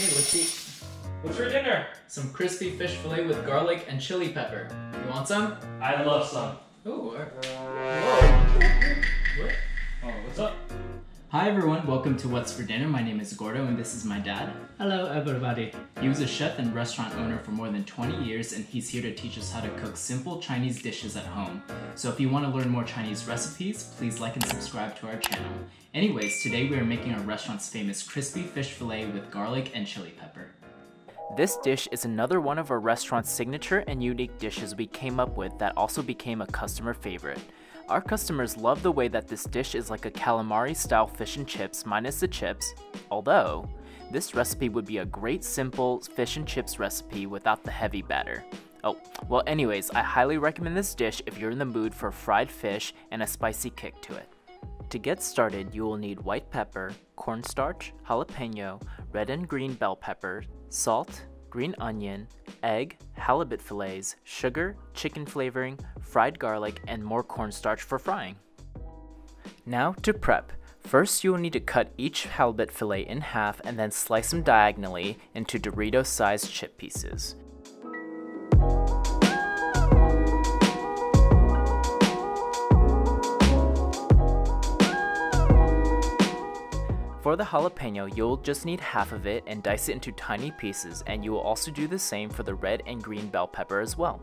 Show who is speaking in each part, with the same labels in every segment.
Speaker 1: Okay, let's eat.
Speaker 2: What's for dinner?
Speaker 1: Some crispy fish fillet with garlic and chili pepper. You want some?
Speaker 2: I love some.
Speaker 1: Ooh. Whoa. What?
Speaker 2: Oh, what's up?
Speaker 1: Hi everyone, welcome to What's for Dinner. My name is Gordo and this is my dad.
Speaker 3: Hello everybody.
Speaker 1: He was a chef and restaurant owner for more than 20 years and he's here to teach us how to cook simple Chinese dishes at home. So if you want to learn more Chinese recipes, please like and subscribe to our channel. Anyways, today we are making our restaurant's famous crispy fish fillet with garlic and chili pepper.
Speaker 4: This dish is another one of our restaurant's signature and unique dishes we came up with that also became a customer favorite. Our customers love the way that this dish is like a calamari style fish and chips minus the chips, although this recipe would be a great simple fish and chips recipe without the heavy batter. Oh, well anyways, I highly recommend this dish if you're in the mood for fried fish and a spicy kick to it. To get started, you will need white pepper, cornstarch, jalapeno, red and green bell pepper, salt, green onion, egg, halibut fillets, sugar, chicken flavoring, fried garlic, and more cornstarch for frying. Now to prep. First, you will need to cut each halibut fillet in half and then slice them diagonally into Dorito-sized chip pieces. For the jalapeno, you'll just need half of it and dice it into tiny pieces, and you will also do the same for the red and green bell pepper as well.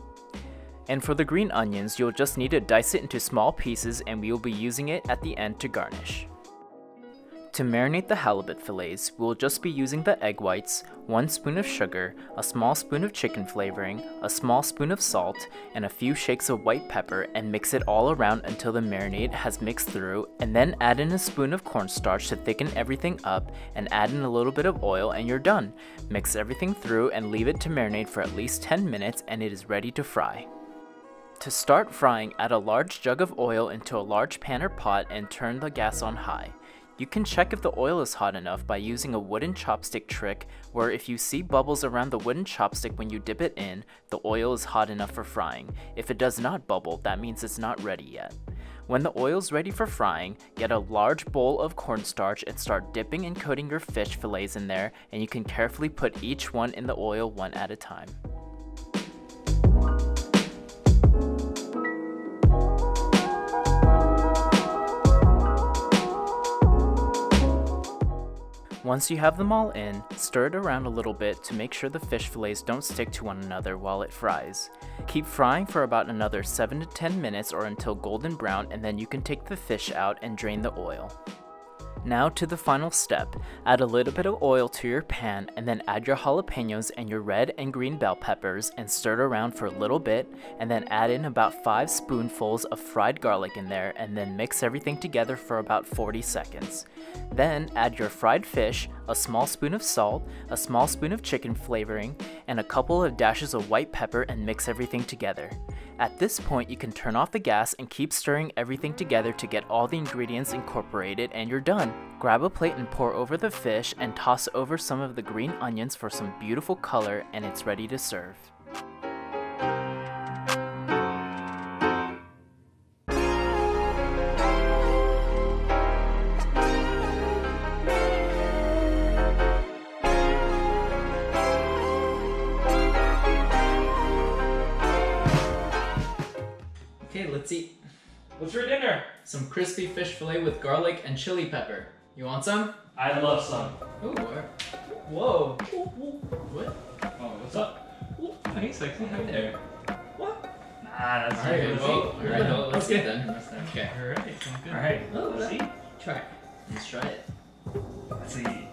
Speaker 4: And for the green onions, you'll just need to dice it into small pieces and we will be using it at the end to garnish. To marinate the halibut fillets, we'll just be using the egg whites, 1 spoon of sugar, a small spoon of chicken flavoring, a small spoon of salt, and a few shakes of white pepper and mix it all around until the marinade has mixed through, and then add in a spoon of cornstarch to thicken everything up and add in a little bit of oil and you're done. Mix everything through and leave it to marinate for at least 10 minutes and it is ready to fry. To start frying, add a large jug of oil into a large pan or pot and turn the gas on high. You can check if the oil is hot enough by using a wooden chopstick trick where if you see bubbles around the wooden chopstick when you dip it in, the oil is hot enough for frying. If it does not bubble, that means it's not ready yet. When the oil is ready for frying, get a large bowl of cornstarch and start dipping and coating your fish fillets in there, and you can carefully put each one in the oil one at a time. Once you have them all in, stir it around a little bit to make sure the fish fillets don't stick to one another while it fries. Keep frying for about another 7 to 10 minutes or until golden brown, and then you can take the fish out and drain the oil. Now to the final step. Add a little bit of oil to your pan and then add your jalapenos and your red and green bell peppers and stir it around for a little bit, and then add in about 5 spoonfuls of fried garlic in there and then mix everything together for about 40 seconds. Then add your fried fish, a small spoon of salt, a small spoon of chicken flavoring, and a couple of dashes of white pepper and mix everything together. At this point, you can turn off the gas and keep stirring everything together to get all the ingredients incorporated and you're done. Grab a plate and pour over the fish and toss over some of the green onions for some beautiful color and it's ready to serve.
Speaker 1: Okay, let's eat.
Speaker 2: What's for dinner?
Speaker 1: Some crispy fish fillet with garlic and chili pepper. You want some?
Speaker 2: I love some.
Speaker 1: Ooh. Whoa. What?
Speaker 2: Oh, what's up?
Speaker 1: Ooh, hey, sexy. Hi there. What?
Speaker 2: Nah, that's
Speaker 1: Alright, well, let's get then. Okay.
Speaker 2: Alright, sounds good.
Speaker 1: Alright.
Speaker 2: Oh, let's see.
Speaker 1: Try it. Let's try it.
Speaker 2: Let's see.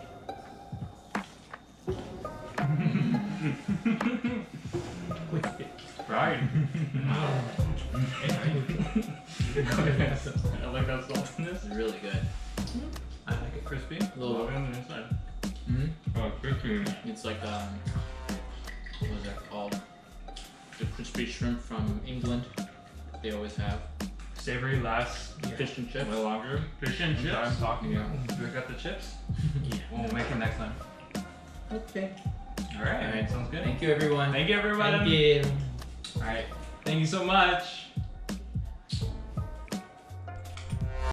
Speaker 2: Fried. I like that saltiness.
Speaker 1: It's really good.
Speaker 2: I like it crispy.
Speaker 1: A little
Speaker 2: on the inside.
Speaker 1: Mm-hmm.
Speaker 2: Oh, crispy.
Speaker 1: It's like, what was that called? The crispy shrimp from England. They always have.
Speaker 2: Savory lasts
Speaker 1: Fish and chips.
Speaker 2: way longer. Fish and chips. I'm talking to you. We got the chips?
Speaker 1: Yeah.
Speaker 2: We'll make it next time.
Speaker 1: Okay.
Speaker 2: Alright, sounds good.
Speaker 1: Thank you, everyone.
Speaker 2: Thank you, everybody.
Speaker 1: Thank you.
Speaker 2: Alright, thank you so much.